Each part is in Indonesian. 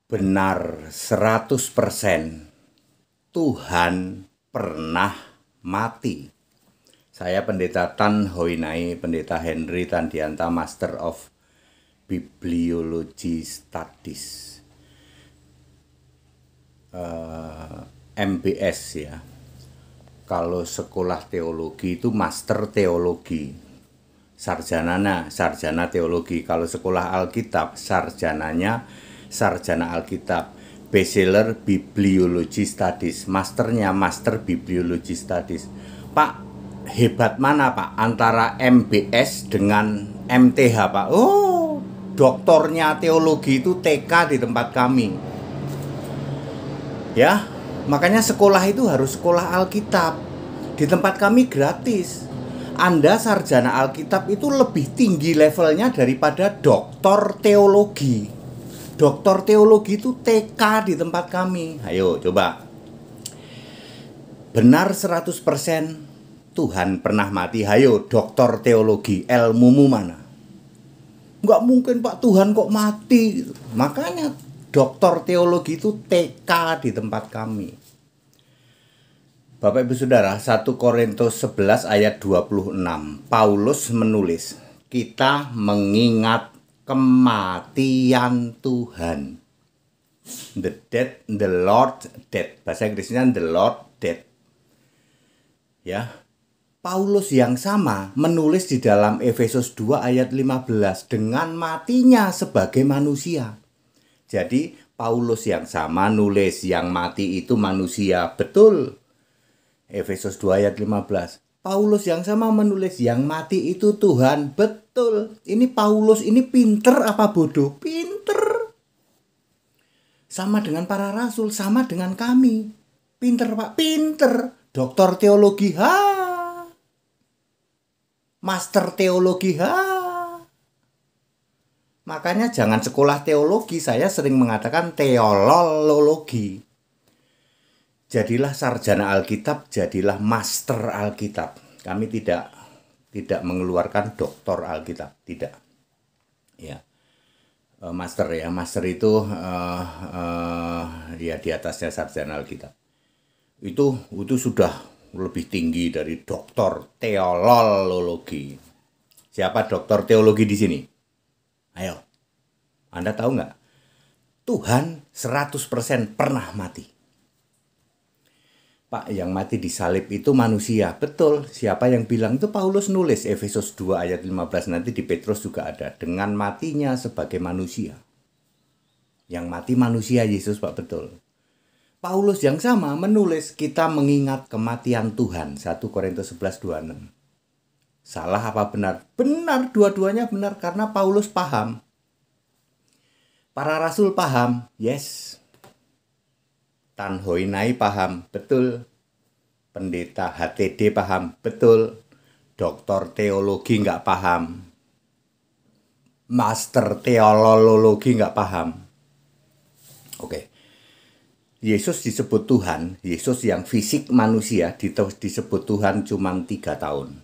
Benar 100% Tuhan pernah mati. Saya Pendeta Tan Hoinai, Pendeta Henry Tandianta, Master of Bibliology Studies, MBS ya. Kalau sekolah teologi itu Master Teologi, sarjana teologi. Kalau sekolah Alkitab, sarjananya sarjana Alkitab. Bachelor Bibliology Studies, masternya Master Bibliology Studies. Pak, hebat mana Pak antara MBS dengan MTH Pak? Oh, doktornya teologi itu TK di tempat kami. Ya, makanya sekolah itu harus sekolah Alkitab. Di tempat kami gratis. Anda sarjana Alkitab itu lebih tinggi levelnya daripada doktor teologi. Doktor teologi itu TK di tempat kami. Ayo coba. Benar 100% Tuhan pernah mati. Ayo doktor teologi, ilmumu mana? Nggak mungkin Pak, Tuhan kok mati. Makanya doktor teologi itu TK di tempat kami. Bapak Ibu Saudara, 1 Korintus 11 ayat 26. Paulus menulis, kita mengingat kematian Tuhan. The dead, the Lord dead. Bahasa Inggrisnya the Lord dead. Ya. Paulus yang sama menulis di dalam Efesus 2 ayat 15 dengan matinya sebagai manusia. Jadi Paulus yang sama nulis yang mati itu manusia. Betul. Efesus 2 ayat 15. Paulus yang sama menulis yang mati itu Tuhan. Betul. Ini Paulus ini pinter apa bodoh? Pinter. Sama dengan para rasul, sama dengan kami. Pinter Pak, pinter. Doktor teologi, Master teologi, Makanya jangan sekolah teologi. Saya sering mengatakan teolologi. Jadilah sarjana Alkitab, jadilah master Alkitab. Kami tidak mengeluarkan doktor Alkitab, tidak. Ya, master ya, master itu ya di atasnya sarjana Alkitab. Itu sudah lebih tinggi dari doktor teolologi. Siapa doktor teologi di sini? Ayo, Anda tahu nggak? Tuhan 100% pernah mati. Pak, yang mati di salib itu manusia. Betul. Siapa yang bilang itu? Paulus nulis Efesus 2 ayat 15. Nanti di Petrus juga ada. Dengan matinya sebagai manusia. Yang mati manusia Yesus Pak, betul. Paulus yang sama menulis kita mengingat kematian Tuhan. 1 Korintus 11, 26. Salah apa benar? Benar, dua-duanya benar. Karena Paulus paham. Para rasul paham. Yes. Tan Hoinai paham, betul. Pendeta HTD paham, betul. Doktor teologi nggak paham. Master teolologi nggak paham. Oke. Yesus disebut Tuhan, Yesus yang fisik manusia disebut Tuhan cuma 3 tahun.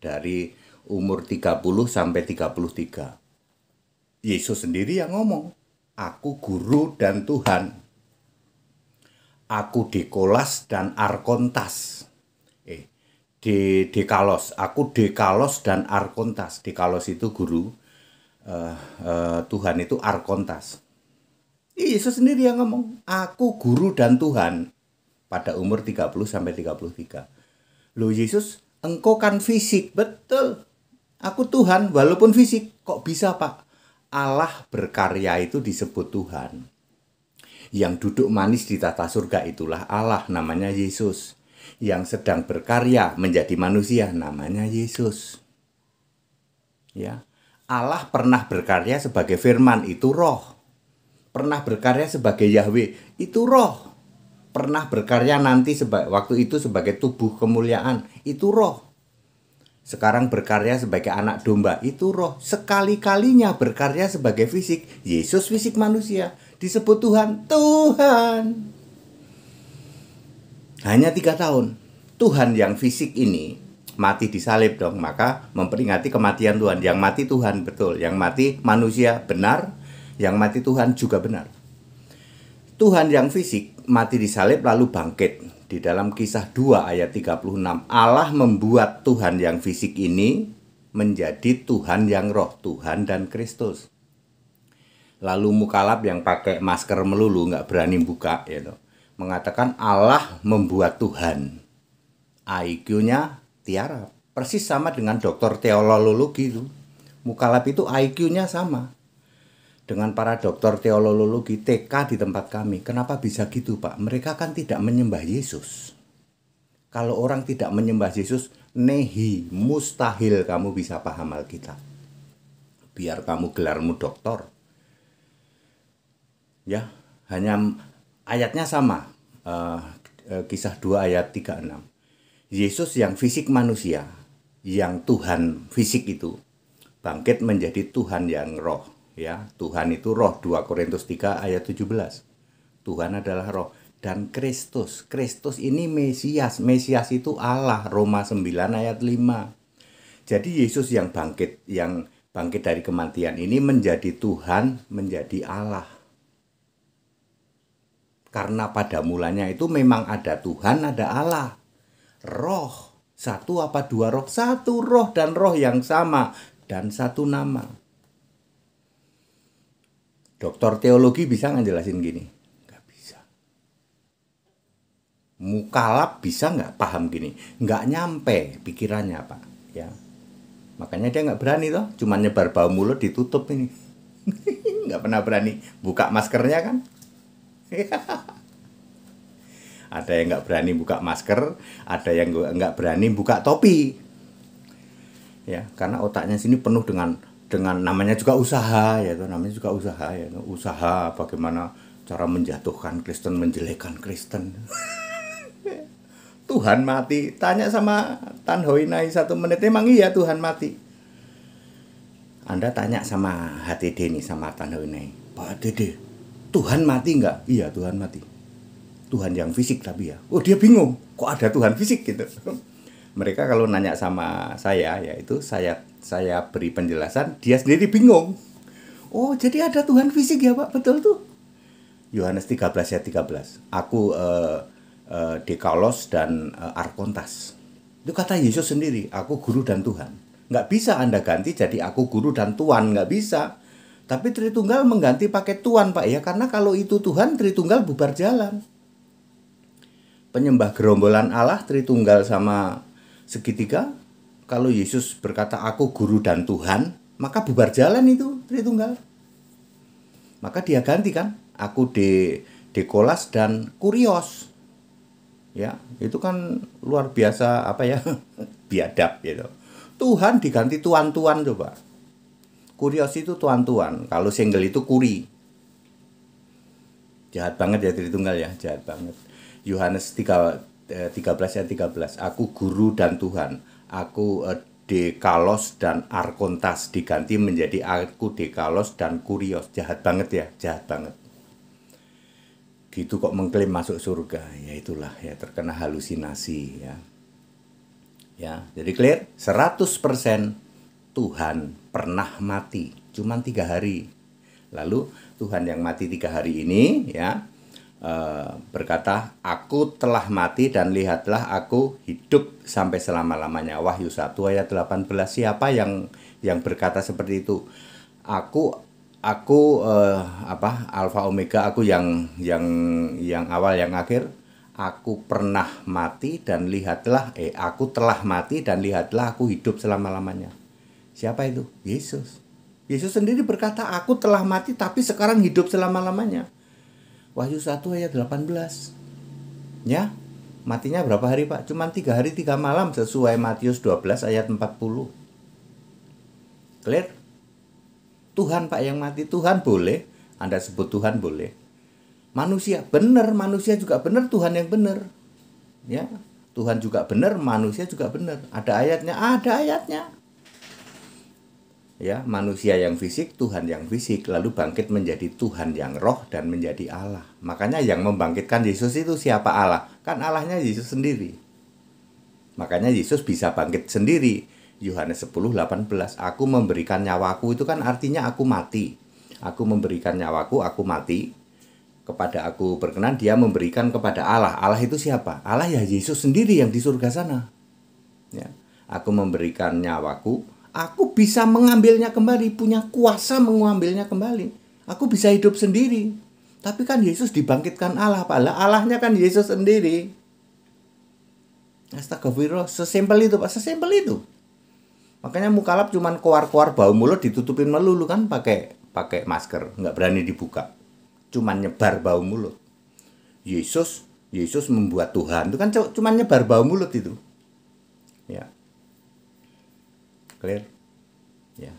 Dari umur 30 sampai 33. Yesus sendiri yang ngomong, aku guru dan Tuhan. Aku Dekalos dan Arkontas. Dekalos. Aku Dekalos dan Arkontas. Dekalos itu guru. Tuhan itu Arkontas. Yesus sendiri yang ngomong. Aku guru dan Tuhan. Pada umur 30 sampai 33. Loh Yesus, engkau kan fisik. Betul. Aku Tuhan walaupun fisik. Kok bisa Pak? Allah berkarya itu disebut Tuhan. Yang duduk manis di tata surga itulah Allah, namanya Yesus. Yang sedang berkarya menjadi manusia, namanya Yesus. Ya, Allah pernah berkarya sebagai firman, itu roh. Pernah berkarya sebagai Yahweh, itu roh. Pernah berkarya nanti waktu itu sebagai tubuh kemuliaan, itu roh. Sekarang berkarya sebagai anak domba, itu roh. Sekali-kalinya berkarya sebagai fisik, Yesus fisik manusia. Disebut Tuhan. Hanya 3 tahun. Tuhan yang fisik ini mati di salib dong. Maka memperingati kematian Tuhan. Yang mati Tuhan, betul. Yang mati manusia, benar. Yang mati Tuhan juga benar. Tuhan yang fisik mati di salib lalu bangkit. Di dalam Kisah 2 ayat 36, Allah membuat Tuhan yang fisik ini menjadi Tuhan yang roh, Tuhan dan Kristus. Lalu Mukalab yang pakai masker melulu, nggak berani buka, gitu, mengatakan Allah membuat Tuhan. IQ-nya tiara, persis sama dengan dokter teologi itu. Mukalab itu IQ-nya sama dengan para dokter teologi TK di tempat kami. Kenapa bisa gitu, Pak? Mereka kan tidak menyembah Yesus. Kalau orang tidak menyembah Yesus, mustahil kamu bisa paham Alkitab. Biar kamu gelarmu doktor. Ya, hanya ayatnya sama. Kisah 2 ayat 36. Yesus yang fisik manusia, yang Tuhan fisik itu, bangkit menjadi Tuhan yang roh. Ya, Tuhan itu roh, 2 Korintus 3 ayat 17. Tuhan adalah roh. Dan Kristus ini Mesias. Mesias itu Allah, Roma 9 ayat 5. Jadi Yesus yang bangkit dari kematian ini menjadi Tuhan, menjadi Allah. Karena pada mulanya itu memang ada Tuhan, ada Allah. Roh, satu apa dua roh? Satu roh dan roh yang sama dan satu nama. Dokter teologi bisa nggak jelasin gini? Nggak bisa. Mukalab bisa nggak paham gini? Nggak nyampe pikirannya, Pak. Ya, makanya dia nggak berani toh, cuma nyebar bau mulut ditutup ini. Nggak pernah berani buka maskernya kan? Ada yang nggak berani buka masker, ada yang nggak berani buka topi. Ya, karena otaknya sini penuh dengan namanya juga usaha, ya, namanya juga usaha, ya, usaha bagaimana cara menjatuhkan Kristen, menjelekkan Kristen. Tuhan mati, tanya sama Tan Hoi Nai 1 menit, emang iya Tuhan mati? Anda tanya sama HTD nih, sama Tan Hoi Nai, Pak HTD, Tuhan mati nggak? Iya Tuhan mati. Tuhan yang fisik tapi ya. Oh, dia bingung, kok ada Tuhan fisik gitu. Mereka kalau nanya sama saya, yaitu saya beri penjelasan, dia sendiri bingung. Oh, jadi ada Tuhan fisik ya, Pak? Betul tuh. Yohanes 13 ayat 13. Aku Dekalos dan Arkontas. Itu kata Yesus sendiri, aku guru dan Tuhan. Nggak bisa Anda ganti jadi aku guru dan Tuhan, nggak bisa. Tapi Tritunggal mengganti pakai Tuhan, Pak, ya. Karena kalau itu Tuhan, Tritunggal bubar jalan. Penyembah gerombolan Allah, Tritunggal sama segitiga, kalau Yesus berkata aku guru dan Tuhan, maka bubar jalan itu Tritunggal. Maka dia ganti kan, aku Dekolas dan Kurios. Ya, itu kan luar biasa apa ya? Biadab gitu. Tuhan diganti tuan-tuan coba. Kurios itu tuan-tuan, kalau single itu kuri. Jahat banget ya Tritunggal ya, jahat banget. Yohanes 13 ayat 13. Aku guru dan Tuhan. Aku Dekalos dan Arkontas, diganti menjadi aku Dekalos dan Kurios. Jahat banget ya, jahat banget. Gitu kok mengklaim masuk surga. Ya itulah ya, terkena halusinasi ya. Ya, jadi clear, 100% Tuhan pernah mati, cuman 3 hari. Lalu Tuhan yang mati 3 hari ini ya berkata, aku telah mati dan lihatlah aku hidup sampai selama-lamanya. Wahyu 1 ayat 18. Siapa yang berkata seperti itu? Aku Alfa Omega, aku yang awal yang akhir. Aku pernah mati dan lihatlah aku telah mati dan lihatlah aku hidup selama-lamanya. Siapa itu? Yesus. Yesus sendiri berkata, aku telah mati tapi sekarang hidup selama-lamanya. Wahyu 1 ayat 18. Ya, matinya berapa hari, Pak? Cuman 3 hari 3 malam sesuai Matius 12 ayat 40. Clear? Tuhan, Pak, yang mati. Tuhan boleh, Anda sebut Tuhan boleh. Manusia benar, manusia juga benar, Tuhan yang benar. Ya, Tuhan juga benar, manusia juga benar. Ada ayatnya, ada ayatnya. Ya, manusia yang fisik, Tuhan yang fisik, lalu bangkit menjadi Tuhan yang roh dan menjadi Allah. Makanya yang membangkitkan Yesus itu siapa? Allah. Kan Allahnya Yesus sendiri. Makanya Yesus bisa bangkit sendiri. Yohanes 10:18. Aku memberikan nyawaku, itu kan artinya aku mati. Aku memberikan nyawaku, aku mati. kepada aku berkenan, dia memberikan kepada Allah. Allah itu siapa? Allah ya Yesus sendiri yang di surga sana. Ya. Aku memberikan nyawaku, aku bisa mengambilnya kembali, punya kuasa mengambilnya kembali. Aku bisa hidup sendiri. Tapi kan Yesus dibangkitkan Allah, Pak. Allahnya kan Yesus sendiri. Astagfirullah, sesimpel itu, Pak, sesimpel itu. Makanya mukalaf cuman keluar-keluar bau mulut ditutupin melulu kan pakai masker, nggak berani dibuka. Cuman nyebar bau mulut. Yesus membuat Tuhan itu kan cuman nyebar bau mulut itu. Ya. Clear? Ya.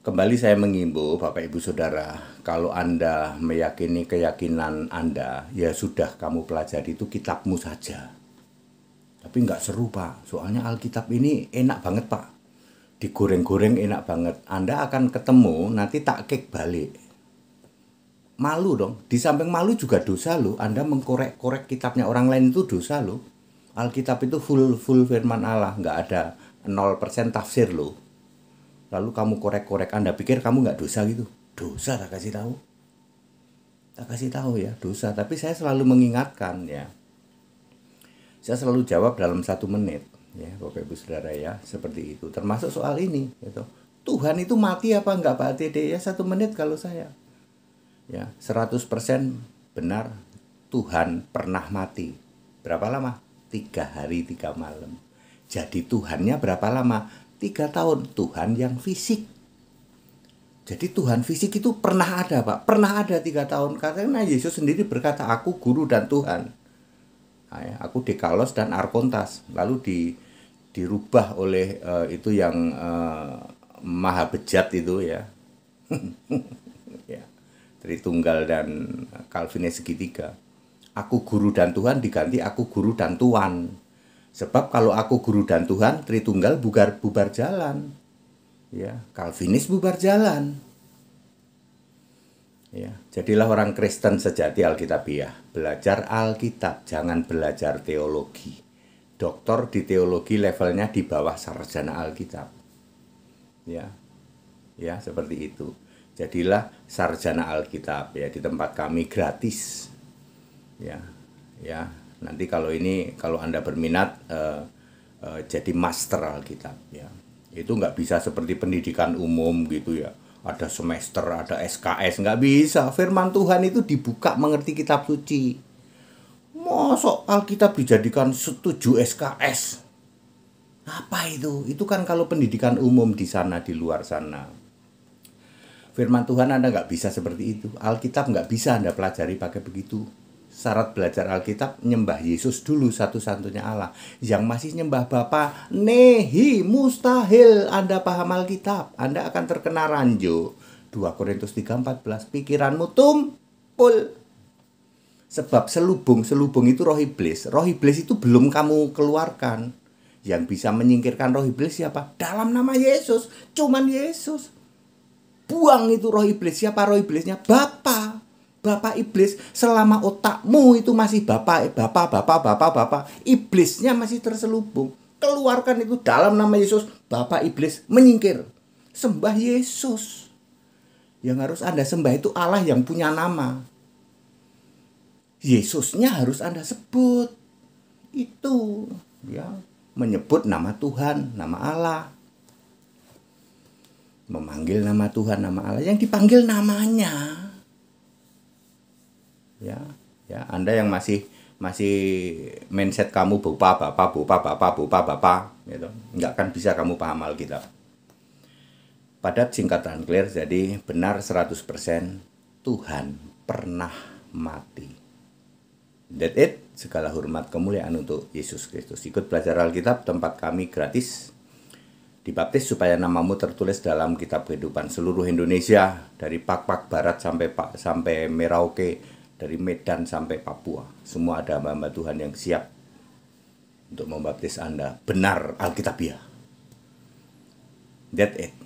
Kembali saya mengimbau Bapak Ibu Saudara, kalau Anda meyakini keyakinan Anda, ya sudah kamu pelajari itu kitabmu saja. Tapi nggak seru Pak, soalnya Alkitab ini enak banget Pak. Digoreng-goreng enak banget. Anda akan ketemu nanti tak kek balik. Malu dong, di samping malu juga dosa loh. Anda mengkorek-korek kitabnya orang lain itu dosa loh. Alkitab itu full firman Allah, nggak ada 0% tafsir loh. Lalu kamu korek-korek, Anda pikir kamu nggak dosa gitu? Dosa, tak kasih tahu. Tak kasih tahu ya, dosa. Tapi saya selalu mengingatkan ya. Saya selalu jawab dalam 1 menit. Ya, Bapak Ibu Saudara ya, seperti itu. Termasuk soal ini. Gitu. Tuhan itu mati apa enggak Pak TD? Ya 1 menit kalau saya. Ya, 100% benar Tuhan pernah mati. Berapa lama? 3 hari 3 malam. Jadi Tuhannya berapa lama? 3 tahun. Tuhan yang fisik. Jadi Tuhan fisik itu pernah ada Pak. Pernah ada 3 tahun. Karena Yesus sendiri berkata, aku guru dan Tuhan. Nah, ya, aku dekalos dan arkontas. Lalu dirubah oleh itu yang maha bejat itu ya. Ya. Tritunggal dan Calvinis segitiga. Aku guru dan Tuhan diganti aku guru dan Tuan. Sebab kalau aku guru dan Tuhan, Tritunggal bubar jalan. Ya, Calvinis bubar jalan. Ya, jadilah orang Kristen sejati Alkitabiah. Belajar Alkitab, jangan belajar teologi. Doktor di teologi levelnya di bawah sarjana Alkitab. Ya. Ya, seperti itu. Jadilah sarjana Alkitab ya, di tempat kami gratis. Ya, ya. Nanti kalau Anda berminat jadi master Alkitab ya. Itu nggak bisa seperti pendidikan umum gitu ya. Ada semester, ada SKS, nggak bisa. Firman Tuhan itu dibuka mengerti kitab suci. Mosok Alkitab dijadikan 7 SKS. Apa itu? Itu kan kalau pendidikan umum di sana, di luar sana. Firman Tuhan Anda nggak bisa seperti itu. Alkitab nggak bisa Anda pelajari pakai begitu. Syarat belajar Alkitab, nyembah Yesus dulu satu-satunya Allah. Yang masih nyembah Bapa, nehi, mustahil Anda paham Alkitab. Anda akan terkena ranjau. 2 Korintus 3:14, pikiranmu tumpul. Sebab selubung itu roh iblis. Roh iblis itu belum kamu keluarkan. Yang bisa menyingkirkan roh iblis siapa? Dalam nama Yesus. Cuman Yesus. Buang itu roh iblis. Siapa roh iblisnya? Bapa. Bapak iblis, selama otakmu itu masih bapak, iblisnya masih terselubung. Keluarkan itu dalam nama Yesus. Bapak iblis menyingkir. Sembah Yesus. Yang harus Anda sembah itu Allah yang punya nama. Yesusnya harus Anda sebut. Itu ya, menyebut nama Tuhan, nama Allah. Memanggil nama Tuhan, nama Allah, yang dipanggil namanya. Ya, Anda yang masih mindset kamu bapak, gitu. Nggak akan bisa kamu paham Alkitab. Padat, singkat dan clear. Jadi benar 100% Tuhan pernah mati. That's it. Segala hormat kemuliaan untuk Yesus Kristus. Ikut belajar Alkitab, tempat kami gratis. Dibaptis supaya namamu tertulis dalam kitab kehidupan seluruh Indonesia, dari Pak Barat sampai Merauke, dari Medan sampai Papua. Semua ada hamba-hamba Tuhan yang siap untuk membaptis Anda benar Alkitabiah. That's it.